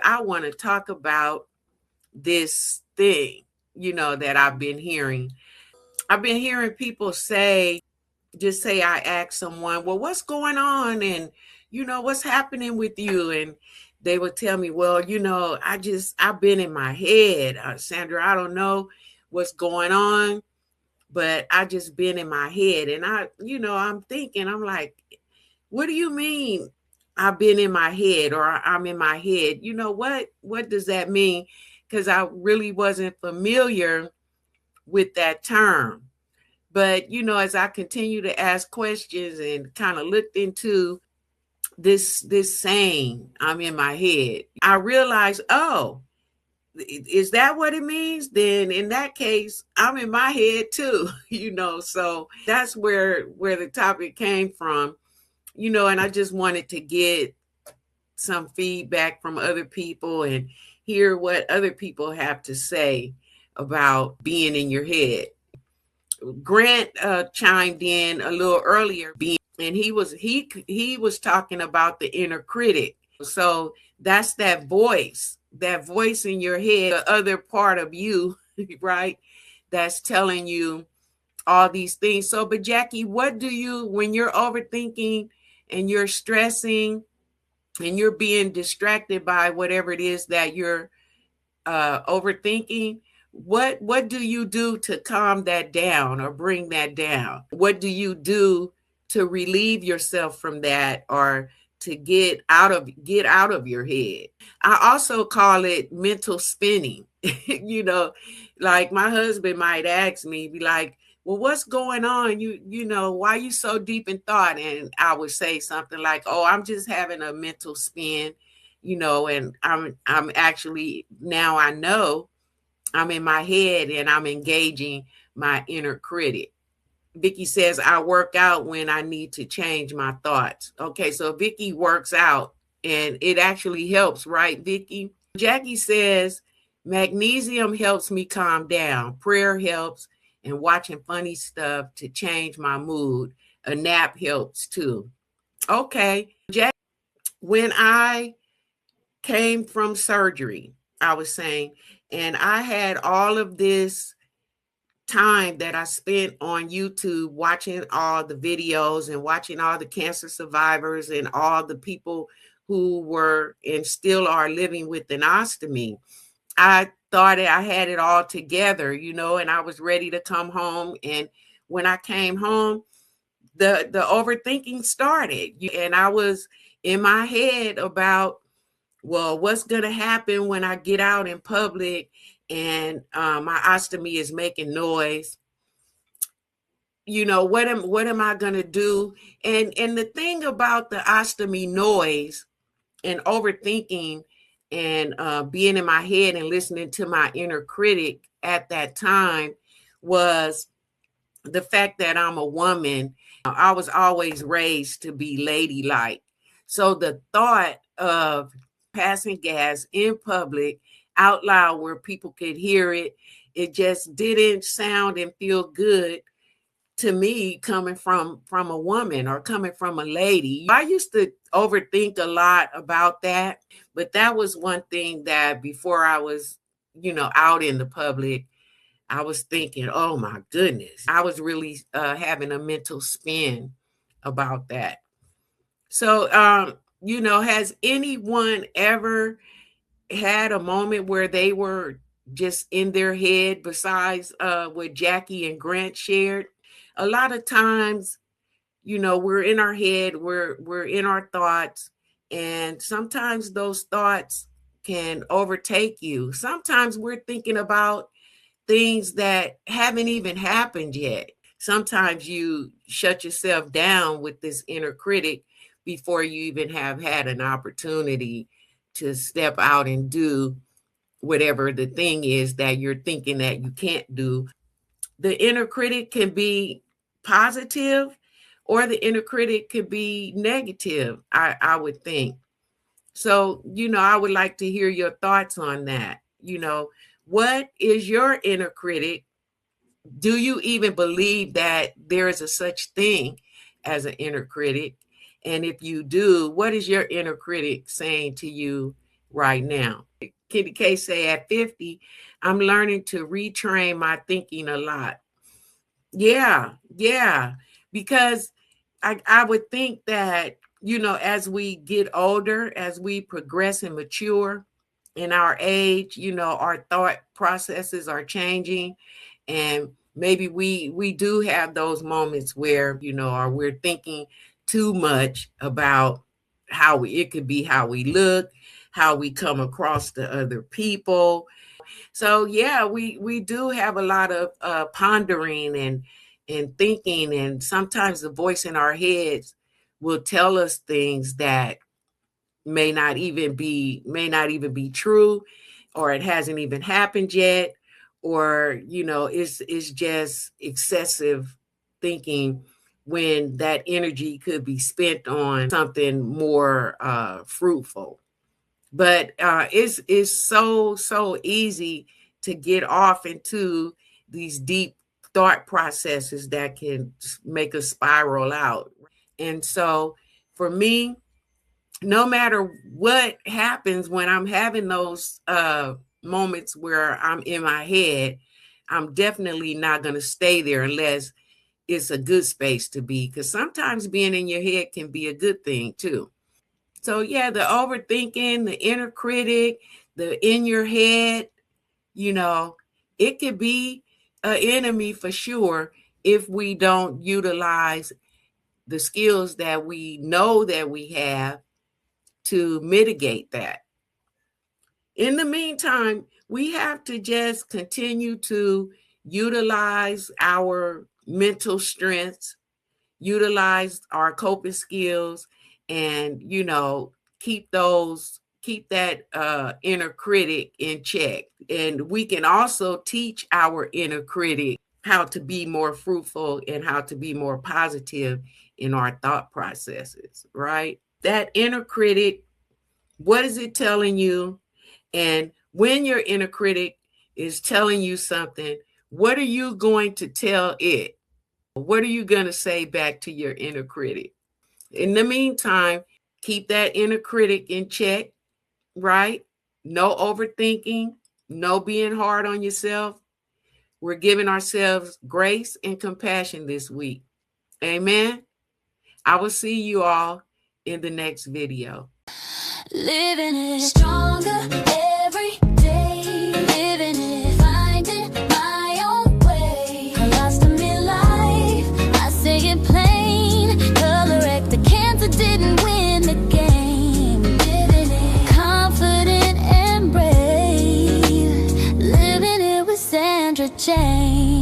I want to talk about this thing, that I've been hearing. I've been hearing people just say, I ask someone, well, what's going on? And, what's happening with you? And they would tell me, well, I've been in my head. Sandra, I don't know what's going on, but I just been in my head. And I'm thinking, I'm like, what do you mean I've been in my head or I'm in my head? What does that mean? Because I really wasn't familiar with that term. But, as I continue to ask questions and kind of looked into this saying, I'm in my head, I realized, oh, is that what it means? Then in that case, I'm in my head too, so that's where the topic came from, and I just wanted to get some feedback from other people and hear what other people have to say about being in your head. Grant chimed in a little earlier, and he was talking about the inner critic. So that's that voice in your head, the other part of you, right? That's telling you all these things. So, but Jackie, what do you, when you're overthinking and you're stressing and you're being distracted by whatever it is that you're overthinking, what do you do to calm that down or bring that down? What do you do to relieve yourself from that or to get out of your head? I also call it mental spinning. Like my husband might ask me, be like, well, what's going on? Why are you so deep in thought? And I would say something like, oh, I'm just having a mental spin, and I'm actually, now I know I'm in my head and I'm engaging my inner critic. Vicky says, I work out when I need to change my thoughts. Okay, so Vicky works out and it actually helps, right, Vicky? Jackie says, magnesium helps me calm down. Prayer helps, and watching funny stuff to change my mood. A nap helps too. Okay, Jackie, when I came from surgery, I was saying, and I had all of this time that I spent on YouTube watching all the videos and watching all the cancer survivors and all the people who were and still are living with an ostomy. I thought I had it all together, and I was ready to come home. And when I came home, the overthinking started, and I was in my head about, well, what's going to happen when I get out in public and my ostomy is making noise? What am I going to do? And the thing about the ostomy noise and overthinking and being in my head and listening to my inner critic at that time was the fact that I'm a woman. I was always raised to be ladylike. So the thought of passing gas in public out loud where people could hear it, it just didn't sound and feel good to me, coming from a woman or coming from a lady. I used to overthink a lot about that, but that was one thing that before I was, out in the public, I was thinking, oh my goodness, I was really having a mental spin about that. So, has anyone ever had a moment where they were just in their head besides what Jackie and Grant shared? A lot of times, we're in our head, we're in our thoughts, and sometimes those thoughts can overtake you. Sometimes we're thinking about things that haven't even happened yet. Sometimes you shut yourself down with this inner critic before you even have had an opportunity to step out and do whatever the thing is that you're thinking that you can't do. The inner critic can be positive or the inner critic could be negative, I would think. So, I would like to hear your thoughts on that. What is your inner critic? Do you even believe that there is a such thing as an inner critic? And if you do, what is your inner critic saying to you right now. Kitty K say at 50, I'm learning to retrain my thinking a lot. Yeah, yeah. Because I would think that, as we get older, as we progress and mature in our age, our thought processes are changing. And maybe we do have those moments where, or we're thinking too much about it could be how we look, how we come across to other people. So yeah, we do have a lot of pondering and thinking, and sometimes the voice in our heads will tell us things that may not even be true, or it hasn't even happened yet, or it's just excessive thinking when that energy could be spent on something more fruitful. But it's so easy to get off into these deep thought processes that can make us spiral out. And so for me, no matter what happens when I'm having those moments where I'm in my head, I'm definitely not going to stay there unless it's a good space to be, because sometimes being in your head can be a good thing too. So yeah, the overthinking, the inner critic, the in your head, it could be an enemy for sure if we don't utilize the skills that we know that we have to mitigate that. In the meantime, we have to just continue to utilize our mental strengths, utilize our coping skills, and keep that inner critic in check. And we can also teach our inner critic how to be more fruitful and how to be more positive in our thought processes, right? That inner critic, what is it telling you? And when your inner critic is telling you something, what are you going to tell it? What are you going to say back to your inner critic? In the meantime, keep that inner critic in check, right? No overthinking, no being hard on yourself. We're giving ourselves grace and compassion this week. Amen. I will see you all in the next video. Living it stronger every day. Living it, finding my own way. I lost a midlife, I say it plain. Colorectal cancer didn't win the game. Living it, confident and brave. Living it with Sandra Jane.